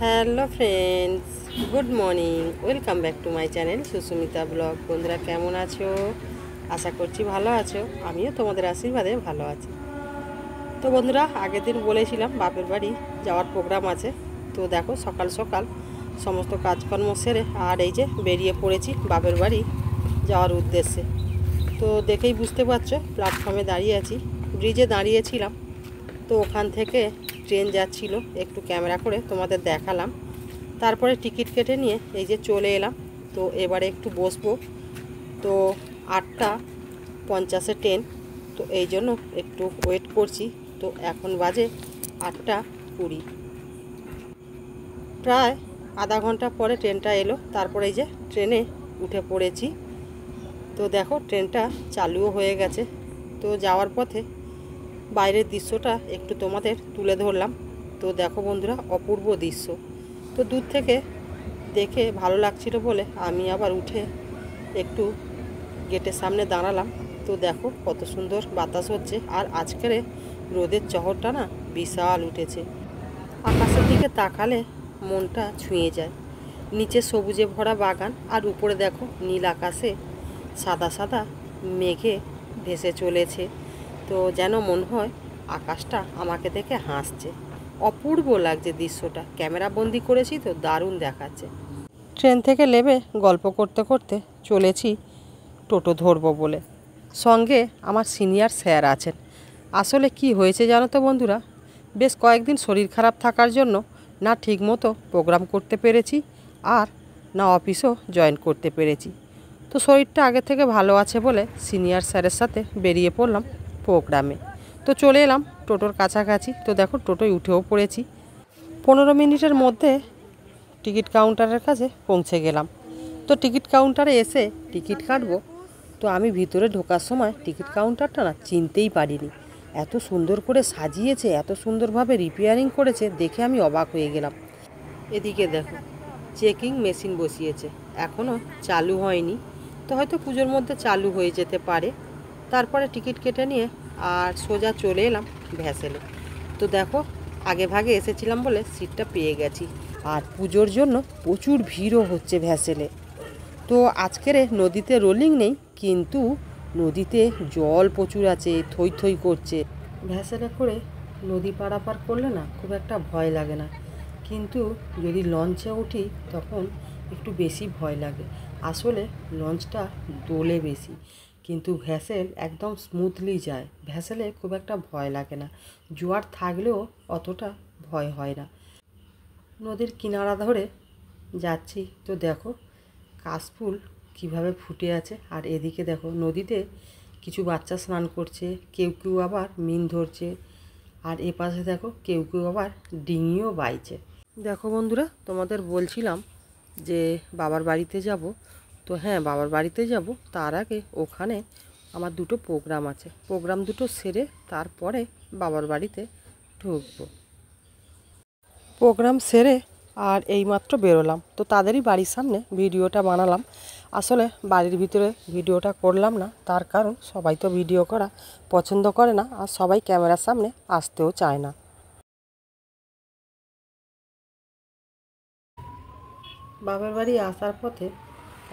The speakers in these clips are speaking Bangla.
Hello friends, good morning. Welcome back to my channel Susmita blog. বন্ধুরা কেমন আছো? আশা করছি ভালো আছো। আমিও তোমাদের আশীর্বাদে ভালো আছি। তো বন্ধুরা, আগের দিন বলেছিলাম বাপের বাড়ি যাওয়ার প্রোগ্রাম আছে। তো দেখো, সকাল সকাল সমস্ত কাজকর্ম সেরে আর এই যে বেরিয়ে পড়েছি বাপের বাড়ি যাওয়ার উদ্দেশ্যে। তো দেখেই বুঝতে পারছো, প্ল্যাটফর্মে দাঁড়িয়ে আছি। ব্রিজে দাঁড়িয়েছিলাম, তো ওখান থেকে ট্রেন যাচ্ছিল, একটু ক্যামেরা করে তোমাদের দেখালাম। তারপরে টিকিট কেটে নিয়ে এই যে চলে এলাম। তো এবারে একটু বসবো। তো 8:50 ট্রেন, তো এই জন্য একটু ওয়েট করছি। তো এখন বাজে 8:20, প্রায় আধা ঘন্টা পরে ট্রেনটা এলো। তারপরে এই যে ট্রেনে উঠে পড়েছি। তো দেখো, ট্রেনটা চালুও হয়ে গেছে। তো যাওয়ার পথে বাইরের দৃশ্যটা একটু তোমাদের তুলে ধরলাম। তো দেখো বন্ধুরা, অপূর্ব দৃশ্য। তো দূর থেকে দেখে ভালো লাগছিল বলে আমি আবার উঠে একটু গেটের সামনে দাঁড়ালাম। তো দেখো কত সুন্দর বাতাস হচ্ছে, আর আজকের রোদের চহরটা না বিশাল উঠেছে। আকাশের দিকে তাকালে মনটা ছুঁয়ে যায়। নিচে সবুজে ভরা বাগান, আর উপরে দেখো নীল আকাশে সাদা সাদা মেঘে ভেসে চলেছে। তো যেন মনে হয় আকাশটা আমাকে দেখে হাসছে। অপূর্ব লাগছে দৃশ্যটা। ক্যামেরা বন্দি করেছি তো দারুণ দেখাচ্ছে। ট্রেন থেকে নেমে গল্প করতে করতে চলেছি টোটো ধরবো বলে। সঙ্গে আমার সিনিয়র স্যার আছেন। আসলে কি হয়েছে জানো তো বন্ধুরা, বেশ কয়েকদিন শরীর খারাপ থাকার জন্য না ঠিকমতো প্রোগ্রাম করতে পেরেছি, আর না অফিসও জয়েন করতে পেরেছি। তো শরীরটা আগে থেকে ভালো আছে বলে সিনিয়র স্যারের সাথে বেরিয়ে পড়লাম প্রোগ্রামে। তো চলে এলাম টোটোর কাছাকাছি। তো দেখো, টোটোয় উঠেও পড়েছি। 15 মিনিটের মধ্যে টিকিট কাউন্টারের কাছে পৌঁছে গেলাম। তো টিকিট কাউন্টারে এসে টিকিট কাটবো, তো আমি ভিতরে ঢোকার সময় টিকিট কাউন্টারটা না চিনতেই পারিনি। এত সুন্দর করে সাজিয়েছে, এত সুন্দরভাবে রিপেয়ারিং করেছে, দেখে আমি অবাক হয়ে গেলাম। এদিকে দেখো, চেকিং মেশিন বসিয়েছে, এখনও চালু হয়নি। তো হয়তো পুজোর মধ্যে চালু হয়ে যেতে পারে। তারপরে টিকিট কেটে নিয়ে আর সোজা চলে এলাম ভ্যাসেলে। তো দেখো, আগে ভাগে এসেছিলাম বলে সিটটা পেয়ে গেছি। আর পুজোর জন্য প্রচুর ভিড়ও হচ্ছে ভ্যাসেলে। তো আজকের নদীতে রোলিং নেই, কিন্তু নদীতে জল প্রচুর আছে, থই থই করছে। ভ্যাসেলে করে নদী পারাপার করলে না খুব একটা ভয় লাগে না, কিন্তু যদি লঞ্চে উঠি তখন একটু বেশি ভয় লাগে। আসলে লঞ্চটা দোলে বেশি, কিন্তু ভ্যাসেল একদম স্মুথলি যায়। ভ্যাসেলে খুব একটা ভয় লাগে না, জোয়ার থাকলেও অতটা ভয় হয় না। নদীর কিনারা ধরে যাচ্ছি। তো দেখো কাশফুল কীভাবে ফুটে আছে, আর এদিকে দেখো নদীতে কিছু বাচ্চা স্নান করছে, কেউ কেউ আবার মিন ধরছে, আর এপাশে দেখো কেউ কেউ আবার ডিঙিও বাইছে। দেখো বন্ধুরা, তোমাদের বলছিলাম যে বাবার বাড়িতে যাব। তো হ্যাঁ, বাবার বাড়িতে যাব, তার আগে ওখানে আমার দুটো প্রোগ্রাম আছে। প্রোগ্রাম দুটো সেরে তারপরে বাবার বাড়িতে ঢুকবো। প্রোগ্রাম সেরে আর এইমাত্র বেরোলাম, তো তাদেরই বাড়ির সামনে ভিডিওটা বানালাম। আসলে বাড়ির ভিতরে ভিডিওটা করলাম না, তার কারণ সবাই তো ভিডিও করা পছন্দ করে না, আর সবাই ক্যামেরার সামনে আসতেও চায় না। বাবার বাড়ি আসার পথে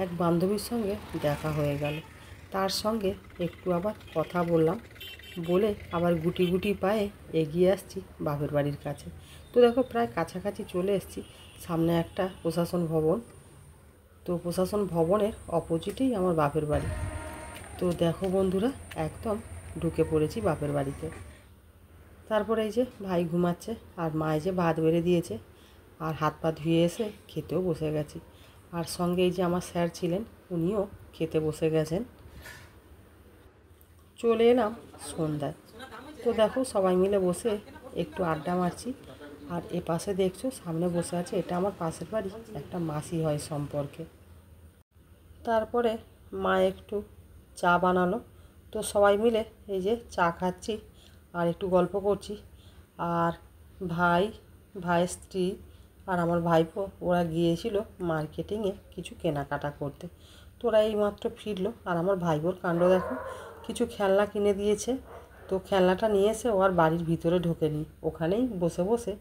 এক বান্ধবীর সঙ্গে দেখা হয়ে গেল। তার সঙ্গে একটু আবার কথা বললাম, বলে আবার গুটি গুটি পায়ে এগিয়ে আসছি বাপের বাড়ির কাছে। তো দেখো, প্রায় কাছাকাছি চলে এসেছি। সামনে একটা প্রশাসন ভবন, তো প্রশাসন ভবনের অপোজিটেই আমার বাপের বাড়ি। তো দেখো বন্ধুরা, একদম ঢুকে পড়েছি বাপের বাড়িতে। তারপরে এই যে ভাই ঘুমাচ্ছে, আর মা এই যে ভাত বেড়ে দিয়েছে, আর হাত পা ধুয়ে এসে খেতেও বসে গেছি। আর সঙ্গে এই যে আমার স্যার ছিলেন, উনিও খেতে বসে গেছেন। চলে এলাম সন্ধ্যায়। তো দেখো সবাই মিলে বসে একটু আড্ডা মারছি। আর এ পাশে দেখছো সামনে বসে আছে, এটা আমার পাশের বাড়ি একটা মাসি হয় সম্পর্কে। তারপরে মা একটু চা বানালো, তো সবাই মিলে এই যে চা খাচ্ছি আর একটু গল্প করছি। আর ভাই, ভাইয়ের স্ত্রী আর আমার ভাইপো ওরা গিয়েছিল মার্কেটিংয়ে কিছু কেনাকাটা করতে। তো ওরা এইমাত্র ফিরলো, আর আমার ভাইপোর কাণ্ড দেখো, কিছু খেলনা কিনে দিয়েছে। তো খেলনাটা নিয়ে এসে ও আর বাড়ির ভিতরে ঢোকেনি, ওখানেই বসে বসে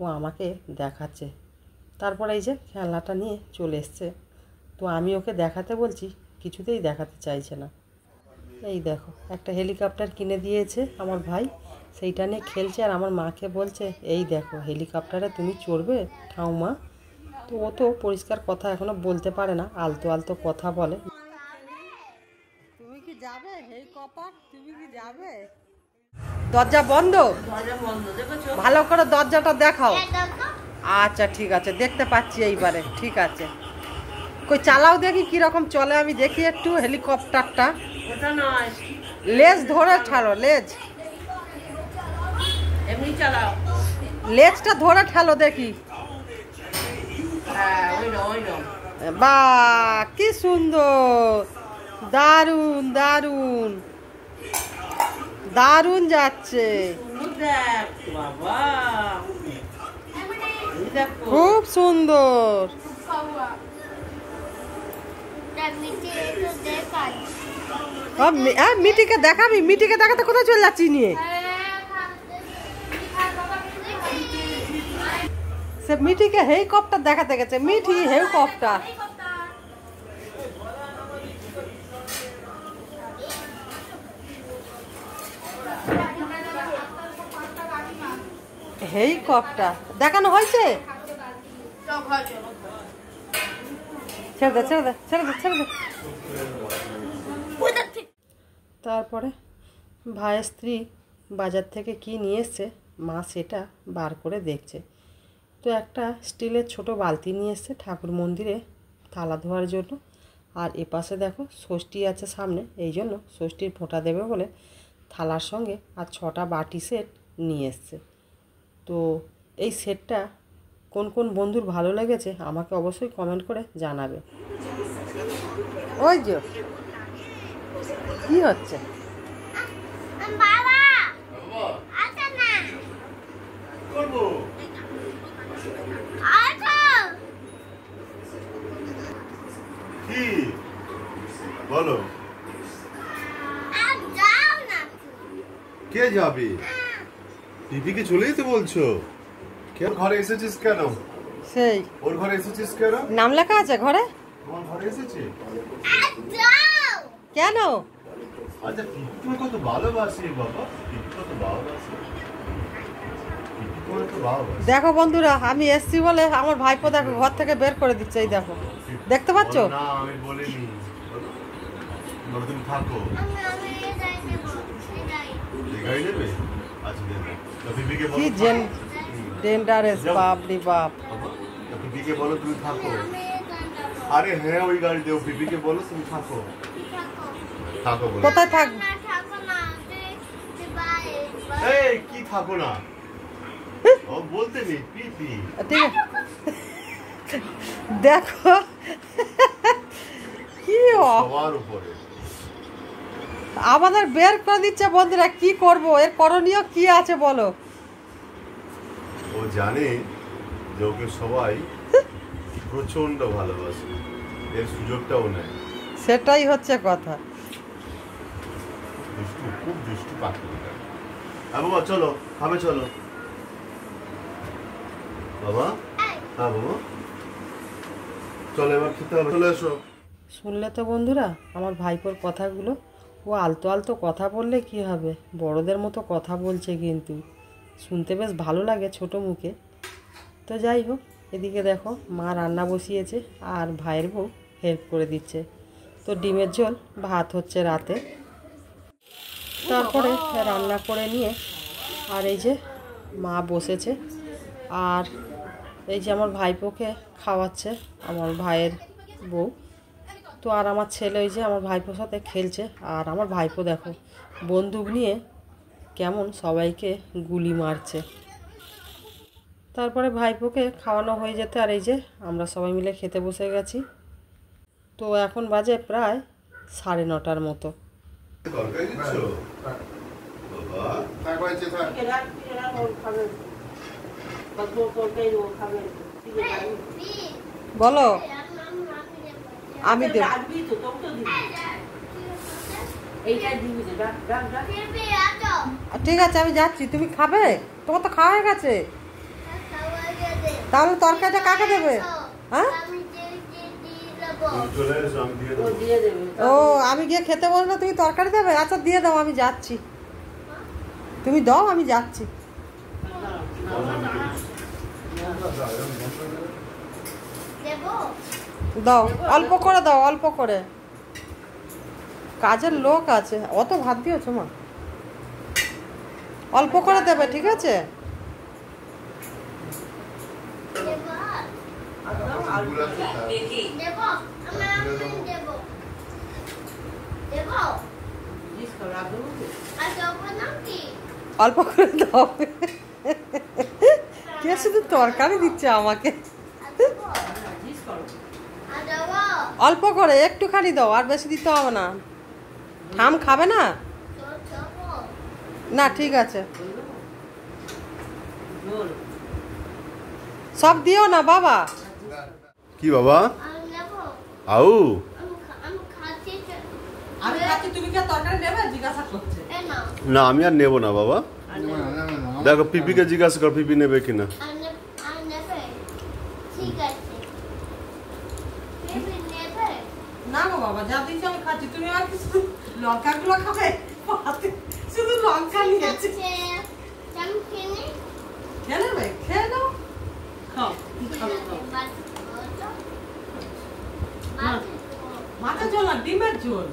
ও আমাকে দেখাচ্ছে তারপরে এই যে খেলনাটা নিয়ে চলে এসছে। তো আমি ওকে দেখাতে বলছি, কিছুতেই দেখাতে চাইছে না। এই দেখো একটা হেলিকপ্টার কিনে দিয়েছে আমার ভাই, সেইটা নিয়ে খেলছে। আর আমার মাকে বলছে, এই দেখো হেলিকপ্টারে তুমি চড়বে ঠাউমা। তো ও তো পরিষ্কার কথা এখনো বলতে পারে না, আলতো আলতো কথা বলে। তুমি কি যাবে হেলিকপ্টার? তুমি কি যাবে? দরজা বন্ধ, ভালো করে দরজাটা দেখাও। আচ্ছা ঠিক আছে, দেখতে পাচ্ছি এইবারে, ঠিক আছে। কই চালাও দেখি কিরকম চলে, আমি দেখি একটু হেলিকপ্টারটা। লেজ ধরে ঠালো, লেজ এমনি চালাও, লেজটা ধরে ঠালো দেখি। বাহ কি সুন্দর, দারুন দারুন দারুন যাচ্ছে, খুব সুন্দর। মিটিকে দেখাবি? মিটিকে দেখাতে কোথায় চলে যাচ্ছি নিয়ে? সে মিটিকে হেলিকপ্টার দেখাতে গেছে। মিঠি হেলিকপ্টার, হেলিকপ্টার দেখানো হয়েছে। ছেড়ে দে ছেড়ে দে ছেড়ে দে ছেড়ে দে। তারপরে ভাইয়ের স্ত্রী বাজার থেকে কি নিয়ে এসছে, মা সেটা বার করে দেখছে। তো একটা স্টিলের ছোট বালতি নিয়ে এসছে ঠাকুর মন্দিরে থালা ধোয়ার জন্য। আর এপাশে দেখো ষষ্ঠী আছে সামনে, এই জন্য ষষ্ঠীর ফোঁটা দেবে বলে থালার সঙ্গে আর 6টা বাটি সেট নিয়ে এসছে। তো এই সেটটা কোন কোন বন্ধুর ভালো লেগেছে আমাকে অবশ্যই কমেন্ট করে জানাবে। ওই যে কি হচ্ছে, কি বলো? কে যাবে? পিপিকে চলে যেতে বলছো? কেন ঘরে এসেছিস কেন? সেই ওর ঘরে এসেছিস কেন? নাম লেখা আছে ঘরে। তোমার ঘরে এসেছি কেন? আচ্ছা পিপি তোমার কত ভালোবাসে বাবা, পিপি কত ভালোবাসে, পিপি তোমার কত ভালোবাসে। দেখো বন্ধুরা, আমি এসছি বলে আমার ভাইপো দেখো ঘর থেকে বের করে দিচ্ছে। এই দেখো, দেখতে পাচ্ছ? না আমি বলিনি, তুমি থাকো। গাড়ি নেবে? আচ্ছা দেবে। তো পিপিকে বলো কি ডেঞ্জারাস, বাপ রে বাপ। তো পিপিকে বলো তুমি থাকো। আরে হ্যাঁ ওই গাড়ি দেও, পিপিকে বলো তুমি থাকো। থাকো বলো। কোথায় থাক? এই কি থাকো না, ও বলতে নেই পিপি। ঠিক আছে দেখো কি সবার উপরে আমাদের বের করে দিচ্ছে। বন্ধুরা কি করব, এর করণীয় কি আছে বলো? ও জানে যে ওকে সবাই প্রচন্ড ভালোবাসে, এর সুযোগটাও নেয়। সেটাই হচ্ছে কথা। দুষ্টু, খুব দুষ্টু পাখি। হ্যাঁ বাবা চলো, খাবে চলো বাবা। হ্যাঁ বাবা চলো এবার খেতে হবে, চলে এসো। শুনলে তো বন্ধুরা আমার ভাইপোর কথাগুলো। ও আলতো আলতো কথা বললে কি হবে, বড়দের মতো কথা বলছে, কিন্তু শুনতে বেশ ভালো লাগে ছোট মুখে। তো যাই হোক, এদিকে দেখো মা রান্না বসিয়েছে আর ভাইয়ের বউ হেল্প করে দিচ্ছে। তো ডিমের ঝোল ভাত হচ্ছে রাতে। তারপরে রান্না করে নিয়ে আর এই যে মা বসেছে, আর এই যে আমার ভাইপোকে খাওয়াচ্ছে আমার ভাইয়ের বউ। তো আর আমার ছেলে ওই যে আমার ভাইপোর সাথে খেলছে। আর আমার ভাইপো দেখো বন্দুক নিয়ে কেমন সবাইকে গুলি মারছে। তারপরে ভাইপোকে খাওয়ানো হয়ে যেতে আর এই যে আমরা সবাই মিলে খেতে বসে গেছি। তো এখন বাজে প্রায় 9:30 মতো। বলো, আমি দেব। ঠিক আছে আমি যাচ্ছি, তুমি খাবে? তোমার তো খাওয়া হয়ে গেছে। তাহলে তরকারিটা কাকে দেবে? হ্যাঁ, তুমি চলে এসো, আমি দিয়ে দেবো। দিয়ে দেবে। ও আমি গিয়ে খেতে বলবো, তুমি তরকারি দেবে? আচ্ছা দিয়ে দাও, আমি যাচ্ছি। তুমি দাও, আমি যাচ্ছি। দাও, অল্প করে দাও, অল্প করে। কাজের লোক আছে, অত ভাত দিয়েছো মা? অল্প করে দেবে, ঠিক আছে? দেখি। জিজ্ঞেস করো, আর দেবো কি? অল্প করে দাও। কে শুধু তরকারি দিচ্ছে আমাকে? জিজ্ঞেস করো। অল্প করে একটুখানি দাও, আর বেশি দিতে হবে না। হাম খাবে না? না ঠিক আছে, ঝোল। সব দিও না বাবা। কি বাবা? আউ আমি খাচ্ছি, তুমি কি তরকারি নেবে? জিজ্ঞাসা করছে। না, আমি আর নেবো না বাবা। দেখো পিপিকে জিজ্ঞাসা কর, পিপি নেবে কিনা। না গো বাবা, যা দিচ্ছি আমি খাচ্ছি। তুমি আর কিছু লঙ্কাগুলো খাবে? শুধু লঙ্কা নিয়েছি। খেয়ে নেবে? খেয়ে নাও। খাও, কি খাবে খাও। মাছের ঝোল না, ডিমের ঝোল।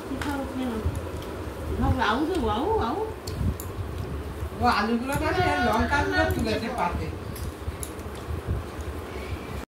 কি খাও, খেয়ে নাও। খাও, আউ দেবো, আউ আউ। ও আলুগুলো কাটে, লঙ্কাগুলো তুলেছে পাতে।